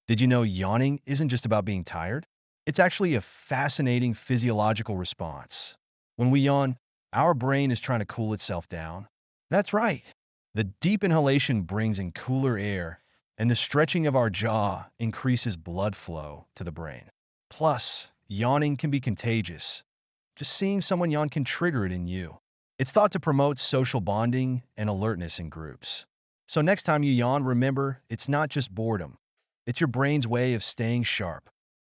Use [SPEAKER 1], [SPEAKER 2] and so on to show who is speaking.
[SPEAKER 1] Did you know yawning isn't just about being tired? It's actually a fascinating physiological response. When we yawn, our brain is trying to cool itself down. That's right. The deep inhalation brings in cooler air, and the stretching of our jaw increases blood flow to the brain. Plus, yawning can be contagious. Just seeing someone yawn can trigger it in you. It's thought to promote social bonding and alertness in groups. So next time you yawn, remember, it's not just boredom. It's your brain's way of staying sharp.